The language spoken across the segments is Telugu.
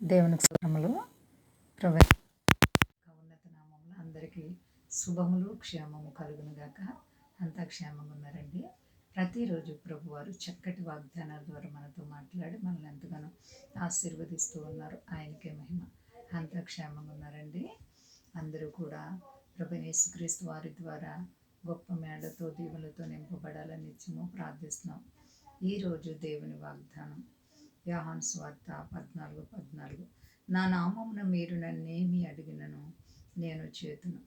దేవునికి స్తోత్రములు. ప్రభు ఉన్నత నామములో అందరికీ శుభములు క్షేమము కలుగును గాక. అంతా క్షేమంగా ఉన్నారండి. ప్రతిరోజు ప్రభువారు చక్కటి వాగ్దానాల ద్వారా మనతో మాట్లాడి మనల్ని ఎంతగానో ఆశీర్వదిస్తూ ఉన్నారు. ఆయనకే మహిమ. అంతా క్షేమంగా ఉన్నారండి. అందరూ కూడా ప్రభు యేసుక్రీస్తు వారి ద్వారా గొప్ప మేడతో దీవులతో నింపబడాలని నిత్యము ప్రార్థిస్తున్నాం. ఈరోజు దేవుని వాగ్దానం యోహాను సువార్త 14:14. నా నామమున మీరు నన్నేమి అడిగినను నేను చేతును.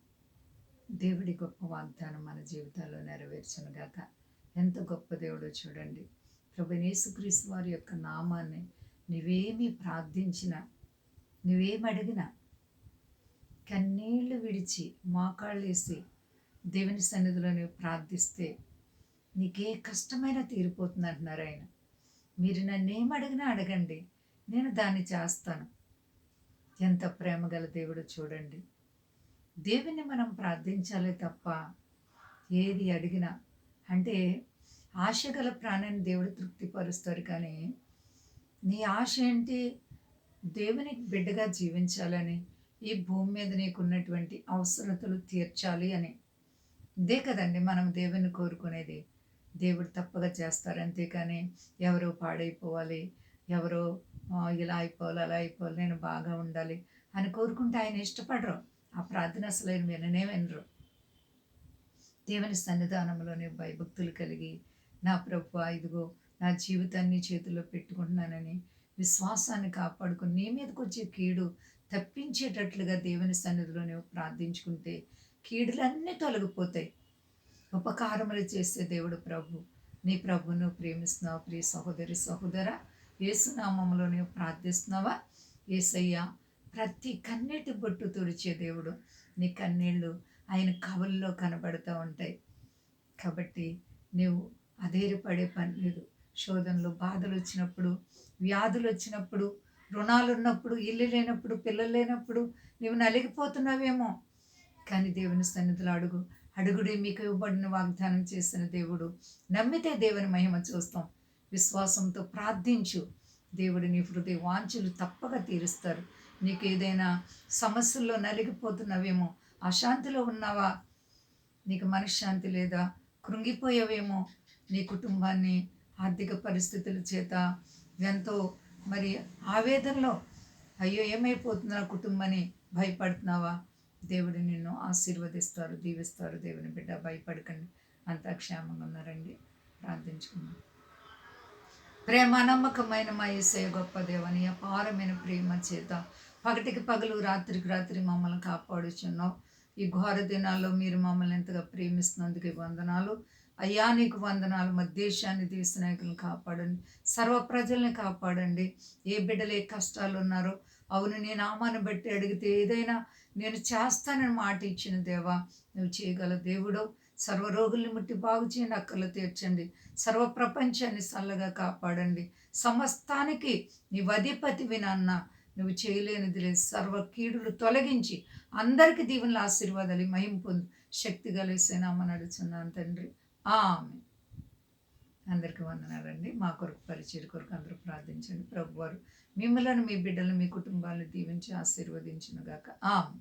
దేవుడి గొప్ప వాగ్దానం మన జీవితాల్లో నెరవేర్చును గాక. ఎంత గొప్ప దేవుడో చూడండి. ప్రభు యేసుక్రీస్తు వారి యొక్క నామాన్ని నువ్వేమి ప్రార్థించినా, నువ్వేమి అడిగినా కన్నీళ్లు విడిచి మోకాళ్ళేసి దేవుని సన్నిధిలో నువ్వు ప్రార్థిస్తే నీకే కష్టమైనా తీరిపోతుంది అంటున్నారు ఆయన. మీరు నన్నేం అడిగినా అడగండి, నేను దాన్ని చేస్తాను. ఎంత ప్రేమ గల దేవుడు చూడండి. దేవుని మనం ప్రార్థించాలే తప్ప ఏది అడిగినా, అంటే ఆశ గల ప్రాణాన్ని దేవుడు తృప్తిపరుస్తారు. కానీ నీ ఆశ ఏంటి? దేవుని బిడ్డగా జీవించాలని, ఈ భూమి మీద నీకున్నటువంటి అవసరతలు తీర్చాలి అని. ఇదే కదండి మనం దేవుని కోరుకునేది. దేవుడు తప్పగా చేస్తారు. అంతేకాని ఎవరో పాడైపోవాలి, ఎవరో ఇలా అయిపోవాలి, అలా అయిపోవాలి, నేను బాగా ఉండాలి అని కోరుకుంటే ఆయన ఇష్టపడరు. ఆ ప్రార్థన అసలు ఆయన వినరు. దేవుని సన్నిధానంలోనే భయభక్తులు కలిగి, నా ప్రభువా ఇదిగో నా జీవితాన్ని చేతుల్లో పెట్టుకుంటున్నానని విశ్వాసాన్ని కాపాడుకుని నీ మీదకి వచ్చే కీడు తప్పించేటట్లుగా దేవుని సన్నిధిలో నువ్వు ప్రార్థించుకుంటే కీడులన్నీ తొలగిపోతాయి. ఉపకారములు చేసే దేవుడు ప్రభు. నీ ప్రభును ప్రేమిస్తున్నావా? ప్రియ సహోదరి సహోదరా, యేసునామములో నువ్వు ప్రార్థిస్తున్నావా? యేసయ్య ప్రతి కన్నీటి బొట్టు తుడిచే దేవుడు. నీ కన్నీళ్ళు ఆయన కవల్లో కనబడుతూ ఉంటాయి. కాబట్టి నువ్వు అధైర్యపడే పని లేదు. శోధనలు, బాధలు వచ్చినప్పుడు, వ్యాధులు వచ్చినప్పుడు, రుణాలు ఉన్నప్పుడు, ఇల్లు లేనప్పుడు, పిల్లలు లేనప్పుడు నువ్వు నలిగిపోతున్నావేమో. కానీ దేవుని సన్నిధిలో అడుగుడే మీకు ఇవ్వబడిన వాగ్దానం చేసిన దేవుడు. నమ్మితే దేవుని మహిమ చూస్తాం. విశ్వాసంతో ప్రార్థించు. దేవుడు నీ హృదయ వాంఛలు తప్పగా తీరుస్తారు. నీకు ఏదైనా సమస్యల్లో నలిగిపోతున్నావేమో, అశాంతిలో ఉన్నావా, నీకు మనశ్శాంతి లేదా, కృంగిపోయావేమో, నీ కుటుంబాన్ని ఆర్థిక పరిస్థితుల చేత ఎంతో ఆవేదనలో, అయ్యో ఏమైపోతుంది నా కుటుంబాన్ని భయపడుతున్నావా? దేవుడు నిన్ను ఆశీర్వదిస్తారు, దీవిస్తారు. దేవుని బిడ్డ భయపడకండి. అంతా క్షేమంగా ఉన్నారండి. ప్రార్థించుకున్నాం. ప్రేమ నమ్మకమైన మా యేసయ్య గొప్ప దేవని అపారమైన ప్రేమ చేత పగటికి పగలు రాత్రికి రాత్రి మమ్మల్ని కాపాడుచున్నావు. ఈ ఘోర దినాల్లో మీరు మమ్మల్ని ఎంతగా ప్రేమిస్తున్నందుకు వందనాలు అయ్యా. నీకు వందనాలు. మా దేశాన్ని, దేశ నాయకులను కాపాడండి, సర్వ ప్రజల్ని కాపాడండి. ఏ బిడ్డలు ఏ కష్టాలు ఉన్నారో, అవును నీ నామాన్ని బట్టి అడిగితే ఏదైనా నేను చేస్తానని మాట ఇచ్చిన దేవా, నువ్వు చేయగల దేవుడు. సర్వ రోగుల్ని ముట్టి బాగు చేయండి, అక్కర్లు తీర్చండి, సర్వ ప్రపంచాన్ని చల్లగా కాపాడండి. సమస్తానికి నీ అధిపతి వినన్నా, నువ్వు చేయలేనిది లేదు. సర్వ కీడులు తొలగించి అందరికీ దీవెనల ఆశీర్వాదాలు మహిమ పొందు శక్తి కలిసేనామని అడుగుతున్నాను తండ్రి. ఆమెన్. అందరికీ వందనాలండి. మా కొరకు పరిచయం కొరకు అందరూ ప్రార్థించండి. ప్రభువారు మిమ్మల్ని, మీ బిడ్డలను, మీ కుటుంబాలను దీవించి ఆశీర్వదించును గాక. ఆమెన్.